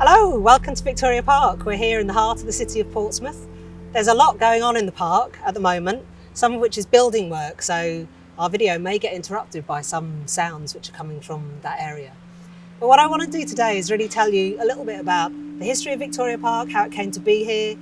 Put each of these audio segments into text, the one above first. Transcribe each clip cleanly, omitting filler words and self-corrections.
Hello, welcome to Victoria Park. We're here in the heart of the city of Portsmouth. There's a lot going on in the park at the moment, some of which is building work, so our video may get interrupted by some sounds which are coming from that area. But what I want to do today is really tell you a little bit about the history of Victoria Park, how it came to be here,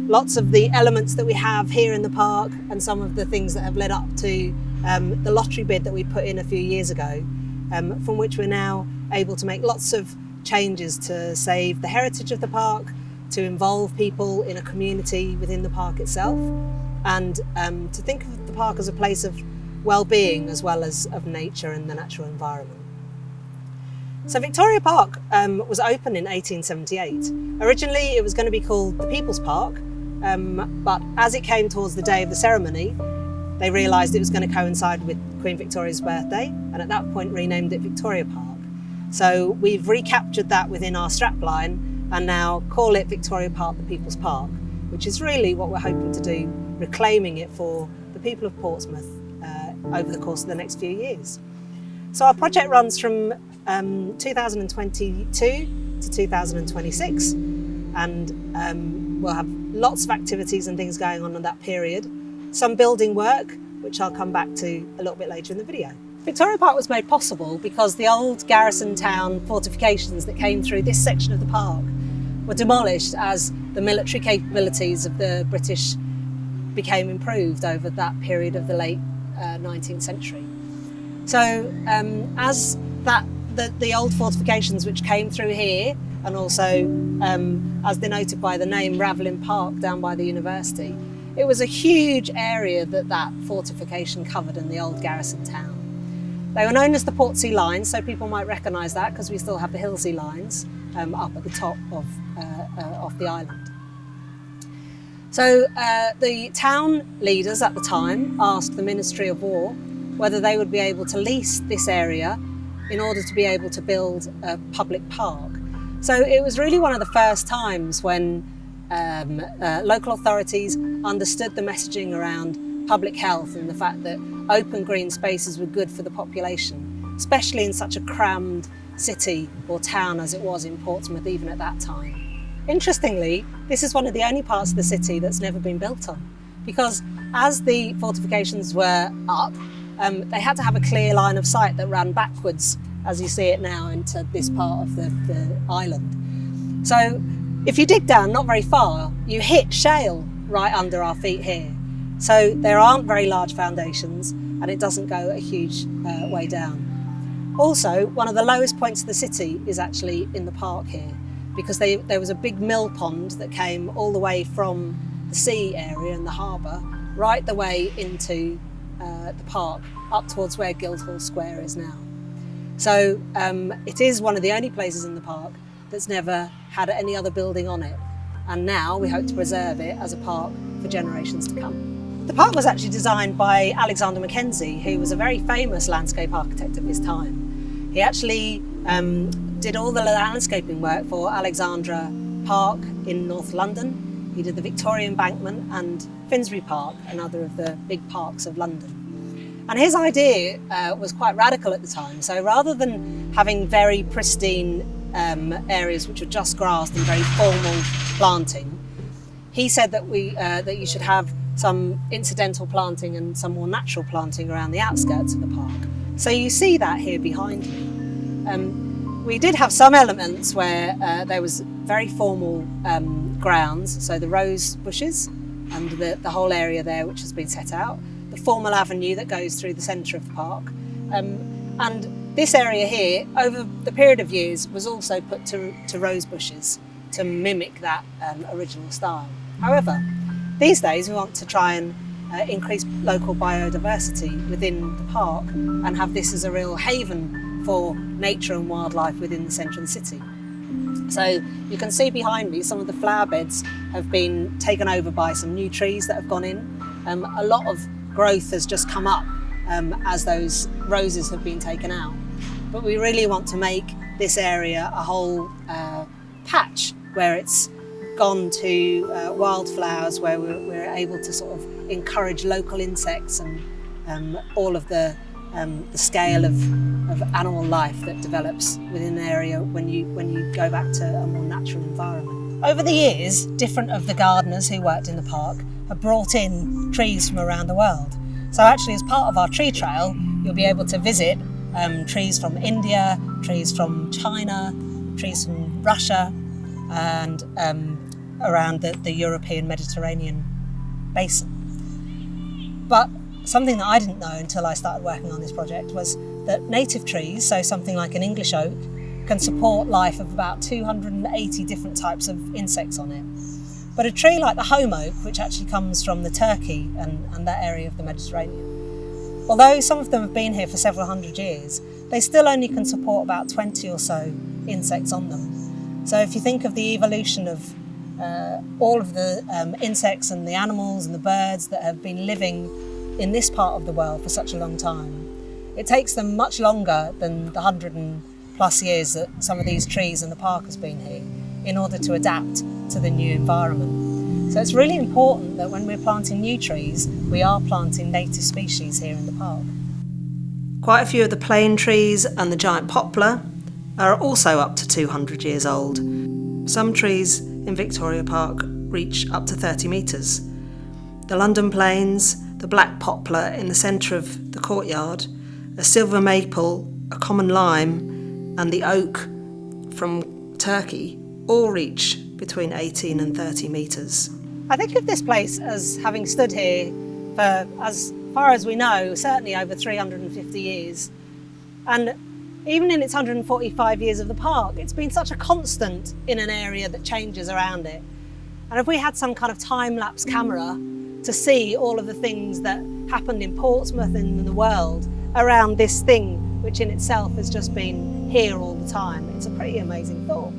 lots of the elements that we have here in the park and some of the things that have led up to the lottery bid that we put in a few years ago, from which we're now able to make lots of changes to save the heritage of the park, to involve people in a community within the park itself, and to think of the park as a place of well-being as well as of nature and the natural environment. So Victoria Park was opened in 1878. Originally it was going to be called the People's Park, but as it came towards the day of the ceremony, they realised it was going to coincide with Queen Victoria's birthday, and at that point renamed it Victoria Park. So we've recaptured that within our strapline and now call it Victoria Park the People's Park, which is really what we're hoping to do, reclaiming it for the people of Portsmouth over the course of the next few years. So our project runs from 2022 to 2026, and we'll have lots of activities and things going on in that period. Some building work, which I'll come back to a little bit later in the video. Victoria Park was made possible because the old garrison town fortifications that came through this section of the park were demolished as the military capabilities of the British became improved over that period of the late 19th century. So as the old fortifications which came through here, and also as denoted by the name Ravelin Park down by the university, it was a huge area that fortification covered in the old garrison town. They were known as the Portsea Lines, so people might recognise that because we still have the Hillsea Lines up at the top of the island. So the town leaders at the time asked the Ministry of War whether they would be able to lease this area in order to be able to build a public park. So it was really one of the first times when local authorities understood the messaging around public health and the fact that open green spaces were good for the population, especially in such a crammed city or town as it was in Portsmouth even at that time. Interestingly, this is one of the only parts of the city that's never been built on, because as the fortifications were up, they had to have a clear line of sight that ran backwards, as you see it now, into this part of the island. So if you dig down not very far, you hit shale right under our feet here. So there aren't very large foundations and it doesn't go a huge way down. Also, one of the lowest points of the city is actually in the park here, because there was a big mill pond that came all the way from the sea area and the harbour right the way into the park up towards where Guildhall Square is now. So it is one of the only places in the park that's never had any other building on it, and now we hope to preserve it as a park for generations to come. The park was actually designed by Alexander Mackenzie, who was a very famous landscape architect of his time. He actually did all the landscaping work for Alexandra Park in North London. He did the Victoria Embankment and Finsbury Park, another of the big parks of London. And his idea was quite radical at the time. So rather than having very pristine areas which were just grassed and very formal planting, he said that that you should have some incidental planting and some more natural planting around the outskirts of the park. So you see that here behind me. We did have some elements where there was very formal grounds, so the rose bushes and the whole area there which has been set out, the formal avenue that goes through the centre of the park. And this area here, over the period of years, was also put to rose bushes to mimic that original style. However, these days we want to try and increase local biodiversity within the park and have this as a real haven for nature and wildlife within the centre of the city. So you can see behind me some of the flower beds have been taken over by some new trees that have gone in. A lot of growth has just come up as those roses have been taken out. But we really want to make this area a whole patch where it's gone to wildflowers, where we're able to sort of encourage local insects and all of the the scale of animal life that develops within an area when you go back to a more natural environment. Over the years, different of the gardeners who worked in the park have brought in trees from around the world. So actually, as part of our tree trail, you'll be able to visit trees from India, trees from China, trees from Russia, and around the European Mediterranean basin. But something that I didn't know until I started working on this project was that native trees, so something like an English oak, can support life of about 280 different types of insects on it. But a tree like the home oak, which actually comes from the Turkey and that area of the Mediterranean, although some of them have been here for several hundred years, they still only can support about 20 or so insects on them. So if you think of the evolution of all of the insects and the animals and the birds that have been living in this part of the world for such a long time, it takes them much longer than the 100+ years that some of these trees and the park has been here in order to adapt to the new environment. So it's really important that when we're planting new trees, we are planting native species here in the park. Quite a few of the plane trees and the giant poplar are also up to 200 years old. Some trees in Victoria Park reach up to 30 metres. The London planes, the black poplar in the centre of the courtyard, a silver maple, a common lime, and the oak from Turkey all reach between 18 and 30 metres. I think of this place as having stood here for, as far as we know, certainly over 350 years. And even in its 145 years of the park, it's been such a constant in an area that changes around it. And if we had some kind of time-lapse camera to see all of the things that happened in Portsmouth and in the world around this thing, which in itself has just been here all the time, it's a pretty amazing thought.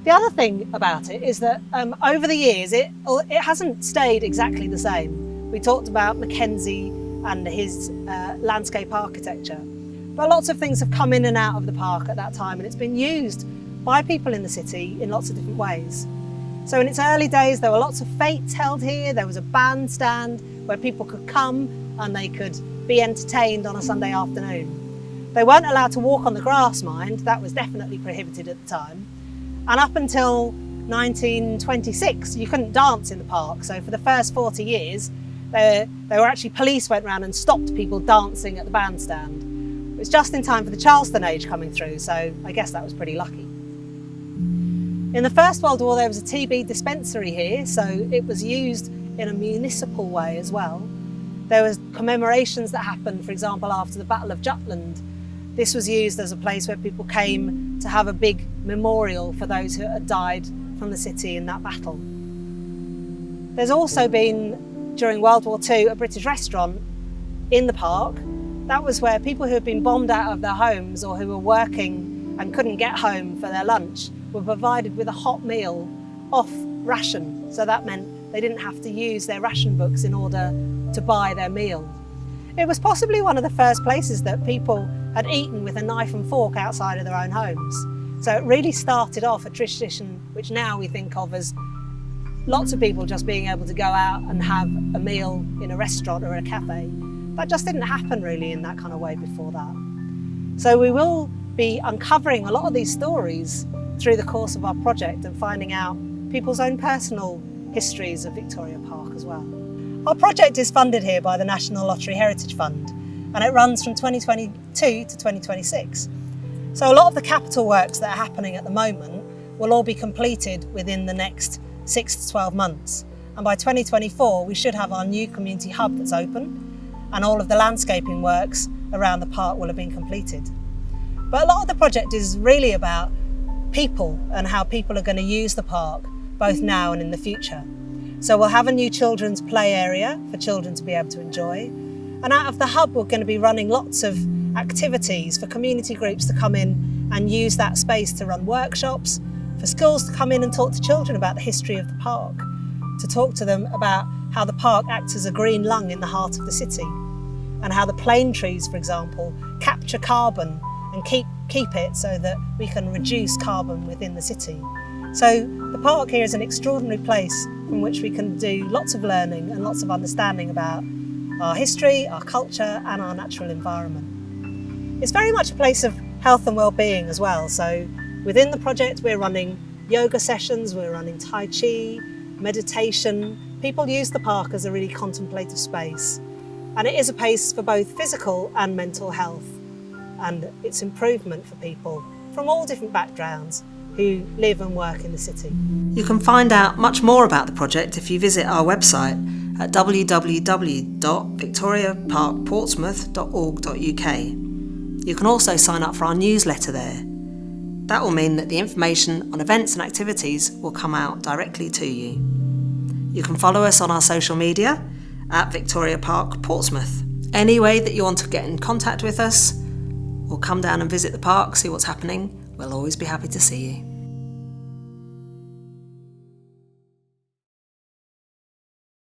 The other thing about it is that over the years, it hasn't stayed exactly the same. We talked about Mackenzie and his landscape architecture, but lots of things have come in and out of the park at that time, and it's been used by people in the city in lots of different ways. So in its early days, there were lots of fetes held here. There was a bandstand where people could come and they could be entertained on a Sunday afternoon. They weren't allowed to walk on the grass, mind. That was definitely prohibited at the time. And up until 1926, you couldn't dance in the park. So for the first 40 years, there were actually police went around and stopped people dancing at the bandstand. It was just in time for the Charleston age coming through, so I guess that was pretty lucky. In the First World War, there was a TB dispensary here, so it was used in a municipal way as well. There was commemorations that happened, for example, after the Battle of Jutland. This was used as a place where people came to have a big memorial for those who had died from the city in that battle. There's also been, during World War II, a British restaurant in the park. That was where people who had been bombed out of their homes or who were working and couldn't get home for their lunch were provided with a hot meal off ration. So that meant they didn't have to use their ration books in order to buy their meal. It was possibly one of the first places that people had eaten with a knife and fork outside of their own homes. So it really started off a tradition which now we think of as lots of people just being able to go out and have a meal in a restaurant or a cafe. That just didn't happen really in that kind of way before that. So we will be uncovering a lot of these stories through the course of our project and finding out people's own personal histories of Victoria Park as well. Our project is funded here by the National Lottery Heritage Fund, and it runs from 2022 to 2026. So a lot of the capital works that are happening at the moment will all be completed within the next 6 to 12 months. And by 2024, we should have our new community hub that's open, and all of the landscaping works around the park will have been completed. But a lot of the project is really about people and how people are going to use the park, both now and in the future. So we'll have a new children's play area for children to be able to enjoy. And out of the hub, we're going to be running lots of activities for community groups to come in and use that space to run workshops, for schools to come in and talk to children about the history of the park, to talk to them about how the park acts as a green lung in the heart of the city, and how the plane trees, for example, capture carbon and keep it so that we can reduce carbon within the city. So the park here is an extraordinary place from which we can do lots of learning and lots of understanding about our history, our culture and our natural environment. It's very much a place of health and well-being as well. So within the project we're running yoga sessions, we're running Tai Chi, meditation. People use the park as a really contemplative space. And it is a place for both physical and mental health. And it's improvement for people from all different backgrounds who live and work in the city. You can find out much more about the project if you visit our website at www.victoriaparkportsmouth.org.uk. You can also sign up for our newsletter there. That will mean that the information on events and activities will come out directly to you. You can follow us on our social media at Victoria Park Portsmouth. Any way that you want to get in contact with us or come down and visit the park, see what's happening, we'll always be happy to see you.